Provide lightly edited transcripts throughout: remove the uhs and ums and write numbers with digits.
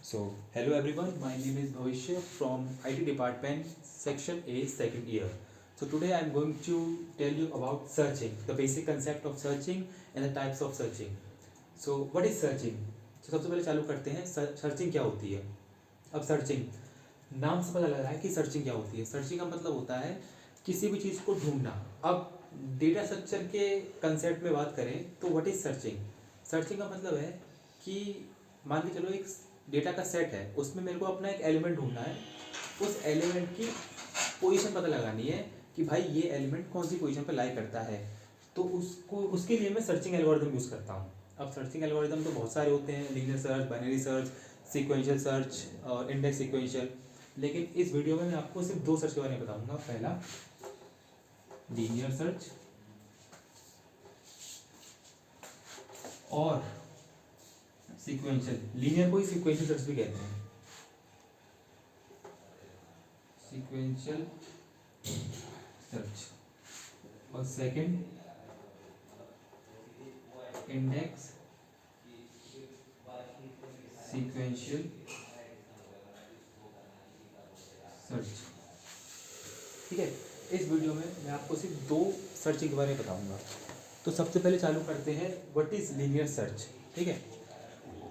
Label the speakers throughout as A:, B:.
A: So, hello everyone, my name is Bhavishya from IT department, section A, second year. So today I am going to tell you about searching, the basic concept of searching and the types of searching. So what is searching? So सबसे पहले चालू करते हैं searching क्या होती है। अब searching नाम से पता लग रहा है कि सर्चिंग क्या होती है। सर्चिंग का मतलब होता है किसी भी चीज़ को ढूंढना। अब डेटा स्ट्रक्चर के कंसेप्ट में बात करें तो व्हाट इज सर्चिंग। सर्चिंग का मतलब है कि मान के चलो एक डेटा का सेट है, उसमें मेरे को अपना एक एलिमेंट ढूंढना है। उस एलिमेंट की पोजीशन पता लगानी है कि भाई ये एलिमेंट कौन सी पोजीशन पे लाई करता है। तो उसको उसके लिए मैं सर्चिंग एल्गोरिथम यूज़ करता हूँ। अब सर्चिंग एल्गोरिथम तो बहुत सारे होते हैं, linear search, binary search, sequential search और इंडेक्स सीक्वेंशियल। लेकिन इस वीडियो में मैं आपको सिर्फ दो सर्च के बारे में बताऊंगा। पहला लीनियर सर्च और सीक्वेंशियल। लीनियर को ही सीक्वेंशियल सर्च भी कहते हैं, सीक्वेंशियल सर्च। और सेकंड इंडेक्स सीक्वेंशियल सर्च। ठीक है, इस वीडियो में मैं आपको सिर्फ दो सर्चिंग के बारे में बताऊंगा। तो सबसे पहले चालू करते हैं व्हाट इज लीनियर सर्च। ठीक है,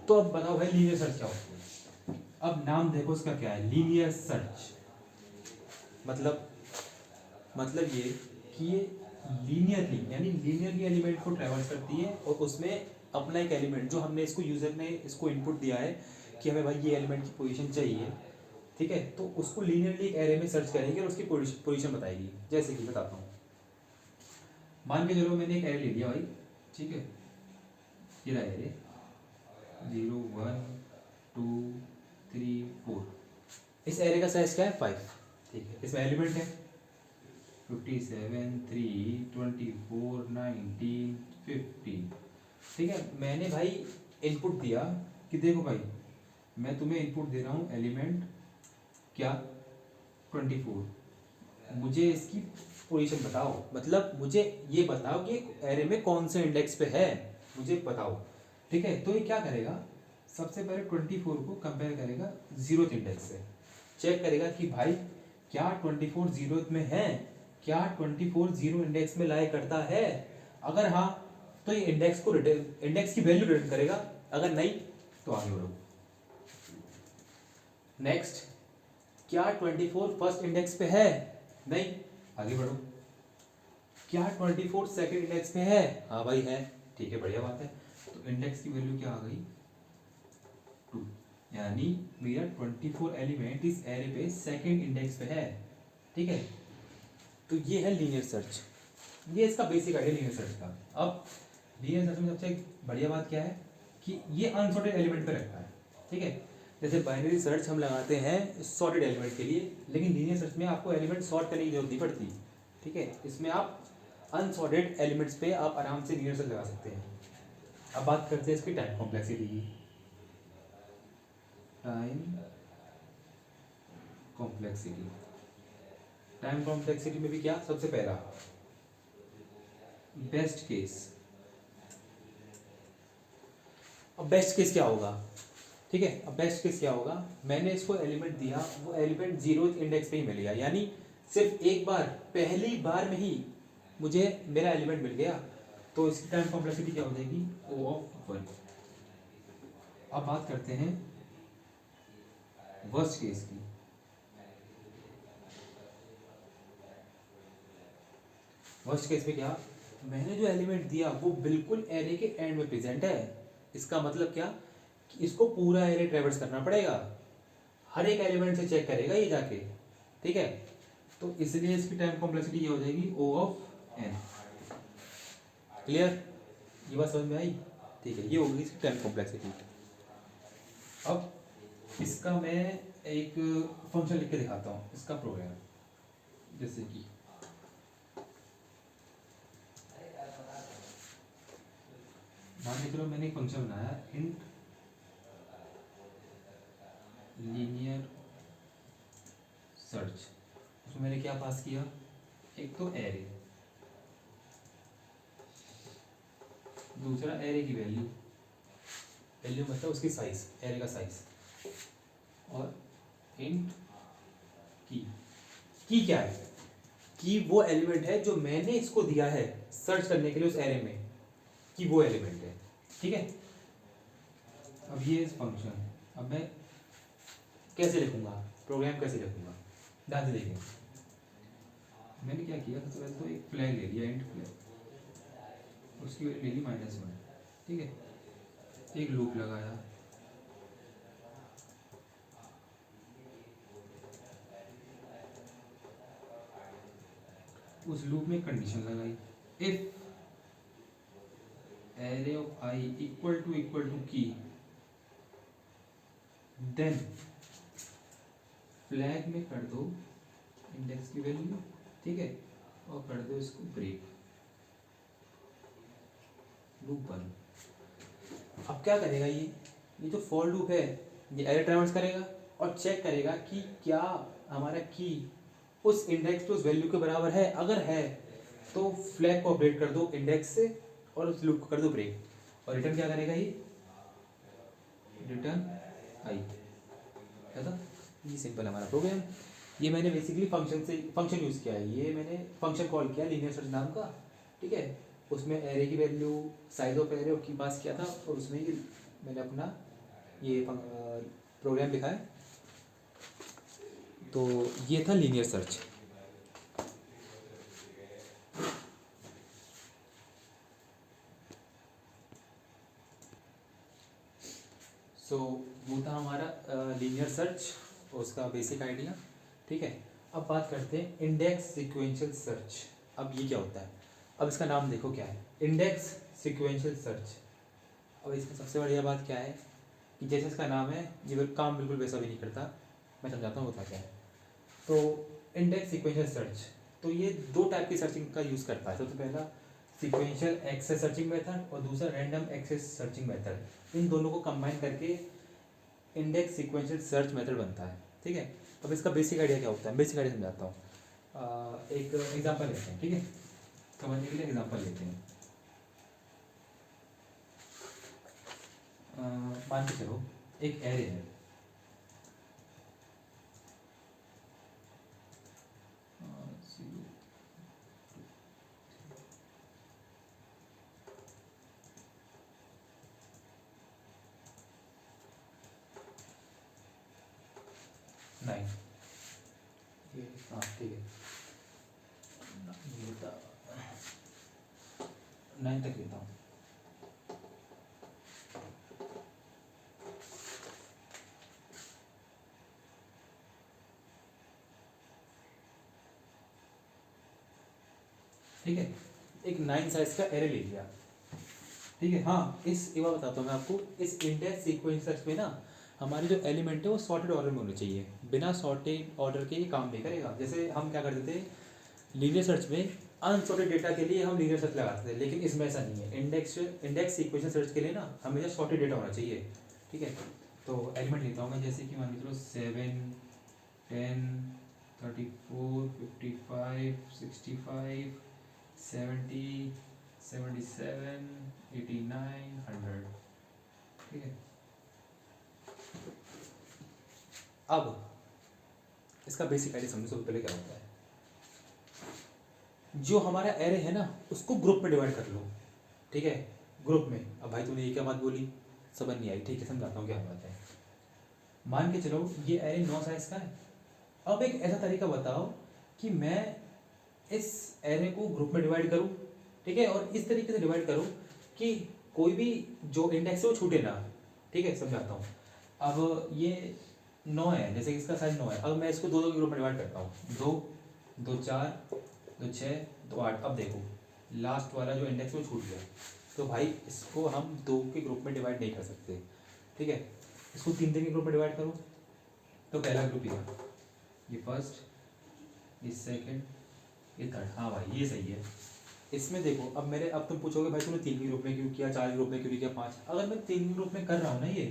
A: तो अब बताओ भाई लीनियर सर्च क्या होती है। अब नाम देखो उसका क्या है, लीनियर सर्च। मतलब ये कि ये लीनियरली यानी लीनियरली एलिमेंट को ट्रैवर्स करती है और उसमें अपना एक एलिमेंट जो हमने इसको यूजर ने इसको इनपुट दिया है कि हमें भाई ये एलिमेंट की पोजीशन चाहिए। ठीक है, तो उसको लीनियरली एक एरे में सर्च करेंगे और उसकी पोजीशन बताएगी। जैसे कि बताता हूँ, मान के चलो मैंने एक एरे ले लिया भाई। ठीक है, ये रहा एरे 0 1 2 3 4। इस एरे का साइज क्या है 5। ठीक है, इसमें एलिमेंट है 57 3 24 19 15। ठीक है, मैंने भाई इनपुट दिया कि देखो भाई मैं तुम्हें इनपुट दे रहा हूँ एलिमेंट क्या 24, मुझे इसकी पोजीशन बताओ। मतलब मुझे ये बताओ कि एरे में कौन से इंडेक्स पे है, मुझे बताओ। ठीक है, तो ये क्या करेगा, सबसे पहले 24 को कंपेयर करेगा 0th इंडेक्स से। चेक करेगा कि भाई क्या 24 0th में है, क्या 24 0 इंडेक्स में लाई करता है। अगर हाँ तो ये इंडेक्स को रिटर्न, इंडेक्स की वैल्यू रिटर्न करेगा। अगर नहीं तो आगे बढ़ो। नेक्स्ट, क्या 24 फर्स्ट इंडेक्स पे है, नहीं, आगे बढ़ो। क्या 24 सेकंड इंडेक्स पे है, हाँ भाई है, ठीक है, बढ़िया बात है। तो इंडेक्स की वैल्यू क्या आ गई 2, यानी मेरा 24 एलिमेंट इस एरे पे सेकंड इंडेक्स पे है। ठीक है, तो ये है लीनियर सर्च। ये इसका बेसिक आइडिया लीनियर सर्च का। अब लीनियर सर्च में सबसे बढ़िया बात क्या है कि ये अनसॉर्टेड एलिमेंट पे रखता है। ठीक है, जैसे बाइनरी सर्च हम लगाते हैं सॉर्टेड एलिमेंट के लिए, लेकिन लीनियर सर्च में आपको एलिमेंट सॉर्ट करने की जरूरत नहीं पड़ती। ठीक है, इसमें आप अनसॉर्टेड एलिमेंट्स पे आप आराम से लीनियर सर्च लगा सकते हैं। अब बात करते हैं इसकी टाइम कॉम्प्लेक्सिटी की। टाइम कॉम्प्लेक्सिटी, टाइम कॉम्प्लेक्सिटी में भी क्या, सबसे पहला बेस्ट केस। अब बेस्ट केस क्या होगा, ठीक है, अब बेस्ट केस क्या होगा, मैंने इसको एलिमेंट दिया, वो एलिमेंट 0th इंडेक्स पे ही मिल गया, यानी सिर्फ एक बार, पहली बार में ही मुझे मेरा एलिमेंट मिल गया। तो इसकी टाइम कॉम्प्लेक्सिटी क्या हो जाएगी, O of 1। अब बात करते हैं वर्स्ट केस की। वर्स्ट केस में क्या, मैंने जो एलिमेंट दिया वो बिल्कुल एरे के एंड में प्रेजेंट है। इसका मतलब क्या कि इसको पूरा एरे ट्रेवर्स करना पड़ेगा, हर एक एलिमेंट से चेक करेगा ये जाके। ठीक है, तो इसलिए इसकी टाइम कॉम्प्लेक्सिटी ये हो जाएगी O of n। क्लियर, ये बात समझ में आई। ठीक है, ये होगी इसकी टाइम कॉम्प्लेक्सिटी। अब इसका मैं एक फंक्शन लिख के दिखाता हूँ, इसका प्रोग्राम। जैसे कि मान के चलो मैंने एक फंक्शन बनाया इंट लीनियर सर्च। उसमें मैंने क्या पास किया, एक तो एरे, दूसरा एरे की वैल्यू, वैल्यू मतलब उसकी साइज, एरे का साइज। और इंट की क्या है, की वो एलिमेंट है जो मैंने इसको दिया है सर्च करने के लिए उस एरे में, कि वो एलिमेंट है। ठीक है, अब ये फंक्शन, अब मैं कैसे लिखूंगा, प्रोग्राम कैसे लिखूंगा, ध्यान से देखिए। मैंने क्या किया, सबसे पहले तो एक फ्लैग ले लिया, इंट फ्लैग, उसकी वैल्यू ले ली -1। ठीक है, एक लूप लगाया, उस लूप में कंडीशन लगाई, if array of I equal to की, देन फ्लैग में कर दो इंडेक्स की वैल्यू। ठीक है, और कर दो इसको ब्रेक, लूप बंद। अब क्या करेगा ये जो फॉर लूप है ये एरर ट्रांसफर करेगा और चेक करेगा कि क्या हमारा की उस इंडेक्स पे उस वैल्यू के बराबर है, अगर है तो फ्लैग को अपडेट कर दो इंडेक्स से और उस लूप को कर दो ब्रेक, और रिटर्न क्या करेगा ये, रिटर्न आई। ऐसा ये सिंपल है हमारा प्रोग्राम। ये मैंने बेसिकली फंक्शन यूज़ किया है, ये मैंने फंक्शन कॉल किया लीनियर सर्च नाम का। ठीक है, उसमें एरे की वैल्यू साइज ऑफ एरे की पास किया था और उसमें ही मैंने अपना ये प्रोग्राम लिखा है। तो ये था लीनियर सर्च। सो वो था हमारा लीनियर सर्च, उसका बेसिक आइडिया। ठीक है, अब बात करते हैं इंडेक्स सीक्वेंशियल सर्च। अब ये क्या होता है, अब इसका नाम देखो क्या है, इंडेक्स सीक्वेंशियल सर्च। अब इसमें सबसे बढ़िया बात क्या है कि जैसे इसका नाम है ये काम बिल्कुल वैसा भी नहीं करता, मैं समझाता हूँ होता क्या है। तो इंडेक्स सीक्वेंशियल सर्च, तो ये दो टाइप की सर्चिंग का यूज़ करता है। सबसे पहला सीक्वेंशियल एक्सेस सर्चिंग मेथड और दूसरा रैंडम एक्सेस सर्चिंग मेथड। इन दोनों को कंबाइन करके इंडेक्स सीक्वेंशियल सर्च मेथड बनता है। ठीक है, अब इसका बेसिक आइडिया क्या होता है, बेसिक आइडिया समझाता हूँ। एक एग्जांपल लेते हैं। ठीक है, समझने के लिए एग्जांपल लेते हैं। मान के चलो एक एरे है, नाइन, हाँ ठीक है, 9 तक लेता हूँ। ठीक है, एक 9 साइज का एरे ले लिया। ठीक है, हाँ इस एक बार बताता हूँ मैं आपको, इस इंडेक्स सीक्वेंस सर्च में ना हमारे जो एलिमेंट है वो सॉर्टेड ऑर्डर में होने चाहिए, बिना सॉर्टेड ऑर्डर के ये काम नहीं करेगा। जैसे हम क्या करते थे लीनियर सर्च में, अनसॉर्टेड डेटा के लिए हम लीनियर सर्च लगाते थे, लेकिन इसमें ऐसा नहीं है। इंडेक्स सीक्वेंस सर्च के लिए ना हमेशा सॉर्टेड डेटा होना चाहिए। ठीक है, तो एलिमेंट लेता हूँ मैं, जैसे कि मान के चलो 7, 10, 34, 55, 65, 70, 77, 89, 100। ठीक है, अब इसका बेसिक आइडिया समझो। सबसे पहले क्या होता है, जो हमारा एरे है ना उसको ग्रुप में डिवाइड कर लो। ठीक है, ग्रुप में। अब भाई तूने ये क्या बात बोली, समझ नहीं आई। ठीक है, समझाता हूँ क्या बात है। मान के चलो ये एरे 9 साइज का है। अब एक ऐसा तरीका बताओ कि मैं इस एरे को ग्रुप में डिवाइड करूँ। ठीक है, और इस तरीके से डिवाइड करूँ कि कोई भी जो इंडेक्स है वो छूटे ना। ठीक है, समझाता हूँ। अब ये 9 है, जैसे कि इसका साइज 9 है। अब मैं इसको 2 ग्रुप में डिवाइड करता हूँ, 2, 2 4, 2 6, 2 8। अब देखो लास्ट वाला जो इंडेक्स वो छूट गया, तो भाई इसको हम 2 के ग्रुप में डिवाइड नहीं कर सकते। ठीक है, इसको 3 के ग्रुप में डिवाइड करो, तो पहला ग्रुप ये था, ये फर्स्ट, ये सेकंड, ये थर्ड। हाँ भाई ये सही है। इसमें देखो अब तुम पूछोगे भाई तूने 3 के ग्रुप में क्यों किया, 4 के ग्रुप में क्यों नहीं किया, 5। अगर मैं 3 के ग्रुप में कर रहा हूँ ना ये,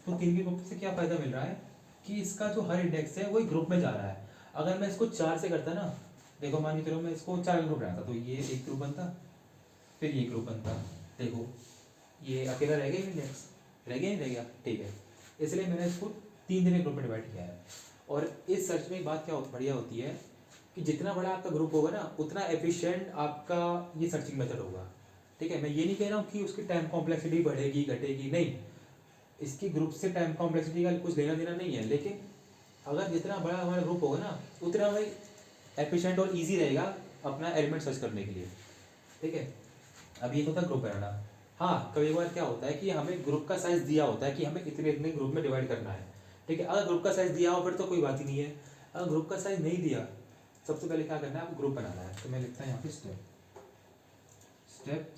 A: तो 3 के ग्रुप से क्या फ़ायदा मिल रहा है कि इसका जो हर इंडेक्स है वही ग्रुप में जा रहा है। अगर मैं इसको 4 से करता ना, देखो मान के चलो मैं इसको 4 ग्रुप बनाता, तो ये एक ग्रुप बनता, फिर ये ग्रुप बनता। देखो ये अकेला रह गया इंडेक्स, रह गया नहीं रह गया। ठीक है, इसलिए मैंने इसको 3 दिन के ग्रुप में डिवाइड किया है। और इस सर्च में एक बात क्या बढ़िया होती है कि जितना बड़ा आपका ग्रुप होगा ना उतना एफिशिएंट आपका ये सर्चिंग मेथड होगा। ठीक है, मैं ये नहीं कह रहा हूँ कि उसकी टाइम कॉम्प्लेक्सिटी बढ़ेगी घटेगी, नहीं, इसकी ग्रुप से टाइम कॉम्प्लेक्सिटी का कुछ लेना देना नहीं है, लेकिन अगर जितना बड़ा हमारा ग्रुप होगा ना उतना भाई एफिशिएंट और ईजी रहेगा अपना एलिमेंट सर्च करने के लिए। ठीक है, अब ये होता है ग्रुप बनाना। हाँ, कभी बार क्या होता है कि हमें ग्रुप का साइज दिया होता है कि हमें इतने इतने ग्रुप में डिवाइड करना है। ठीक है, अगर ग्रुप का साइज दिया हो फिर तो कोई बात ही नहीं है। अगर ग्रुप का साइज नहीं दिया, सबसे पहले क्या करना है, आपको ग्रुप बनाना है। तो मैं लिखता हूँ यहाँ पे स्टेप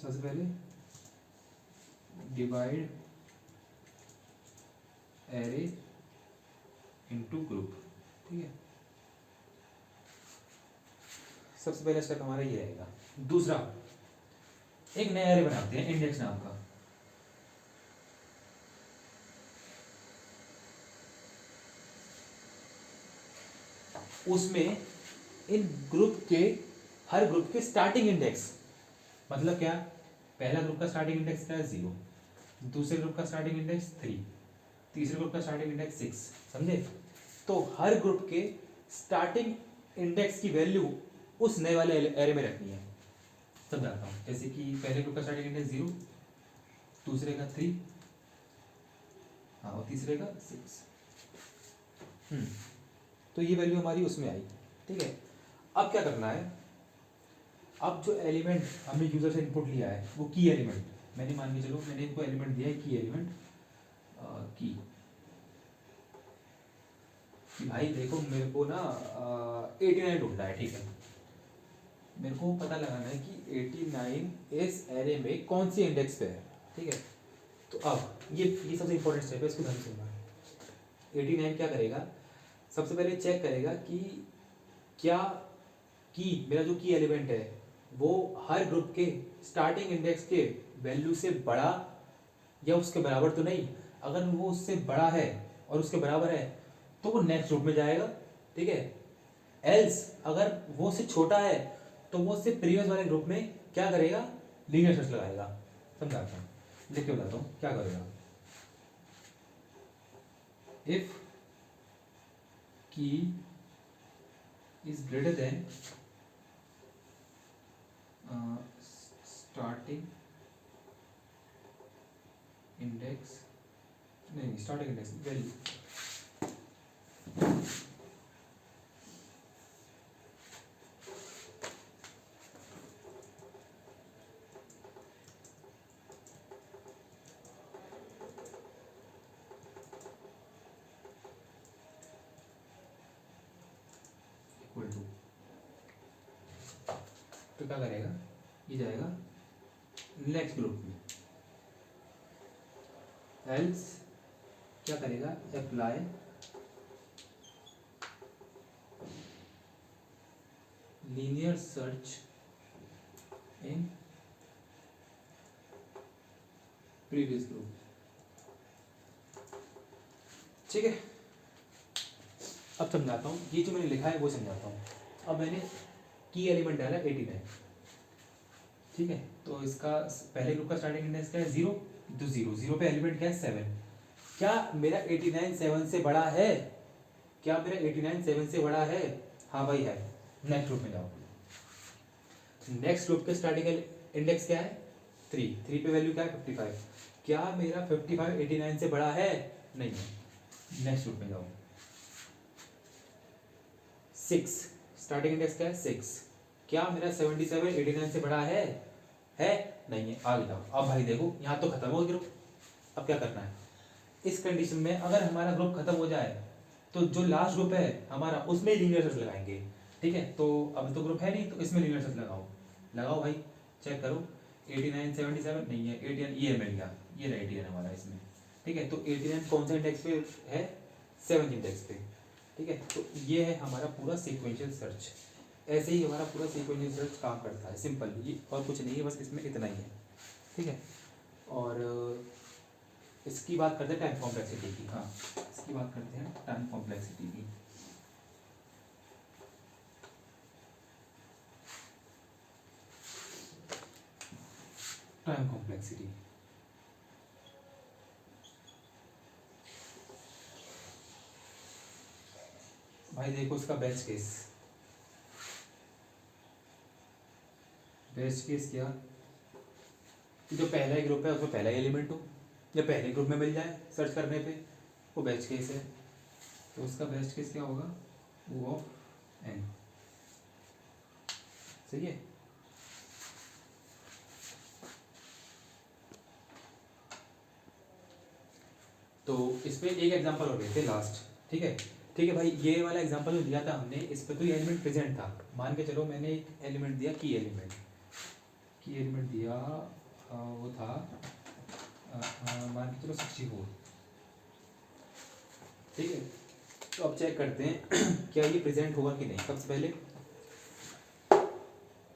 A: सबसे पहले डिवाइड एरे इनटू ग्रुप। ठीक है, सबसे पहला स्टेप हमारा ये रहेगा। दूसरा, एक नया एरे बनाते हैं इंडेक्स नाम का। उसमें इन ग्रुप के हर ग्रुप के स्टार्टिंग इंडेक्स, मतलब क्या, पहला ग्रुप का स्टार्टिंग इंडेक्स क्या है 0, दूसरे ग्रुप का स्टार्टिंग इंडेक्स 3, तीसरे ग्रुप का स्टार्टिंग इंडेक्स 6, समझे। तो हर ग्रुप के स्टार्टिंग इंडेक्स की वैल्यू उस नए वाले एरे में रखनी है। समझाता हूँ, जैसे कि पहले ग्रुप का स्टार्टिंग इंडेक्स 0, दूसरे का 3, हाँ, और तीसरे का 6। तो ये वैल्यू हमारी उसमें आई। ठीक है, अब क्या करना है, अब जो एलिमेंट हमने यूजर से इनपुट लिया है वो की एलिमेंट, मैंने मान के चलो मैंने इनको एलिमेंट दिया है की एलिमेंट, की कि भाई देखो मेरे को ना 89 ढूंढना है। ठीक है, मेरे को पता लगाना है कि 89 इस एरे में कौन सी इंडेक्स पे है। ठीक है, तो अब ये सबसे इंपॉर्टेंट स्टेप है, इसको ध्यान से सुनना। 89 क्या करेगा, सबसे पहले चेक करेगा कि क्या की मेरा जो की एलिमेंट है वो हर ग्रुप के स्टार्टिंग इंडेक्स के वैल्यू से बड़ा या उसके बराबर तो नहीं। अगर वो उससे बड़ा है और उसके बराबर है तो वो नेक्स्ट ग्रुप में जाएगा। ठीक है, एल्स अगर वो उससे छोटा है तो वो उससे प्रीवियस वाले ग्रुप में क्या करेगा, लीनियर सर्च लगाएगा। समझाता हूँ, लिख के बताता हूँ क्या करेगा। इफ की is greater than starting index, नहीं starting index value, equal to, तो क्या करेगा, ये जाएगा नेक्स्ट ग्रुप में। एल्स क्या करेगा, apply linear search in previous group. ठीक है, अब समझाता हूँ, ये जो मैंने लिखा है वो समझाता हूँ। अब मैंने की एलिमेंट डाला 89। ठीक है, तो इसका पहले ग्रुप का स्टार्टिंग इंडेक्स क्या है 0, तो 0 पे एलिमेंट क्या है 7। क्या मेरा 89 7 से बड़ा है, क्या मेरा 89 7 से बड़ा है, हाँ भाई है। नेक्स्ट ग्रुप में जाओ, नेक्स्ट ग्रुप के स्टार्टिंग इंडेक्स क्या है 3, 3 पे वैल्यू क्या है 55। क्या मेरा 55 89 से बड़ा है, नहीं है। नेक्स्ट ग्रुप में जाओ, 6 स्टार्टिंग इंडेक्स क्या है 6। क्या मेरा 77 89 से बड़ा है नहीं है। आगे जाओ, अब भाई देखो यहाँ तो खत्म हो ग्रुप। अब क्या करना है, इस कंडीशन में अगर हमारा ग्रुप खत्म हो जाए तो जो लास्ट ग्रुप है हमारा उसमें लीनियर सर्च लगाएंगे। ठीक है, तो अब तो ग्रुप है नहीं तो इसमें लीनियर सर्च लगाओ भाई, चेक करो 89 77 नहीं है, 89 ये मिल गया, ये रहा 89 हमारा इसमें। ठीक है, तो 89 कौन सा इंडेक्स पे है, 7 इंडेक्स पे। ठीक है, तो ये है हमारा पूरा सीक्वेंशियल सर्च। ऐसे ही हमारा पूरा सीक्वेंशियल सर्च काम करता है, सिंपल, ये और कुछ नहीं है, बस इसमें इतना ही है। ठीक है, और इसकी बात करते हैं टाइम कॉम्प्लेक्सिटी की। हाँ, इसकी बात करते हैं टाइम कॉम्प्लेक्सिटी की। टाइम कॉम्प्लेक्सिटी, भाई देखो उसका बेस्ट केस क्या, जो पहला ही ग्रुप है उसमें पहला ही एलिमेंट हो, या पहले ग्रुप में मिल जाए सर्च करने पे, वो बेस्ट केस है। तो उसका बेस्ट केस क्या होगा, ओ ऑफ एन। सही है। तो इस पे एक एग्जांपल और लेते हैं लास्ट। ठीक है, ठीक है भाई, ये वाला एग्जांपल जो दिया था हमने, इस पे तो ये एलिमेंट प्रेजेंट था। मान के चलो मैंने एक एलिमेंट दिया, की एलिमेंट दिया, वो था मान के चलो 64। ठीक है, तो अब चेक करते हैं क्या ये प्रेजेंट होगा कि नहीं। सबसे पहले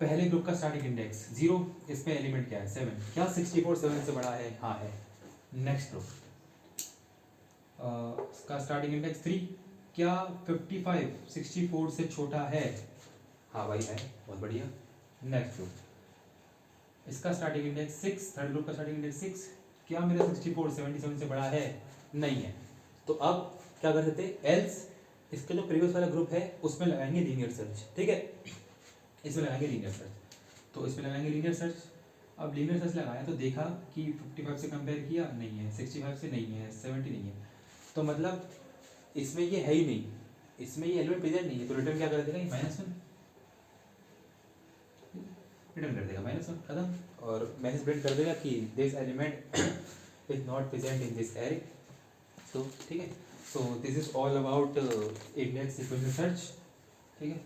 A: पहले ग्रुप का स्टार्टिंग इंडेक्स 0, इसमें एलिमेंट क्या है 7, क्या 64 7 से बड़ा है, हाँ है। नेक्स्ट ग्रुप इसका स्टार्टिंग इंडेक्स 3, क्या 55 64 से छोटा है, हाँ भाई है, बहुत बढ़िया। नेक्स्ट ग्रुप इसका स्टार्टिंग इंडेक्स 6, थर्ड ग्रुप का स्टार्टिंग इंडेक्स 6, क्या मेरा 64 77 से बड़ा है, नहीं है। तो अब क्या कर सकते हैं, एल्स इसका जो प्रीवियस वाला ग्रुप है उसमें लगाएंगे लीनियर सर्च। ठीक है, इसमें लगाएंगे लीनियर सर्च, तो इसमें लगाएंगे लीनियर सर्च। अब लीनियर सर्च लगाया तो देखा कि 55 से कंपेयर किया, नहीं है, 65 से नहीं है, 70 नहीं है, तो मतलब इसमें ये है ही नहीं, इसमें ये एलिमेंट प्रेजेंट नहीं है। तो रिटर्न क्या कर देगा, ये -1 रिटर्न कर देगा, -1 खत्म। और मैसेज प्रिंट कर देगा कि this element is not present in this array. तो ठीक है, so this is all about index sequential search. ठीक है,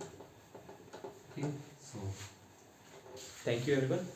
A: ठीक है, सो थैंक यू एवरीवन।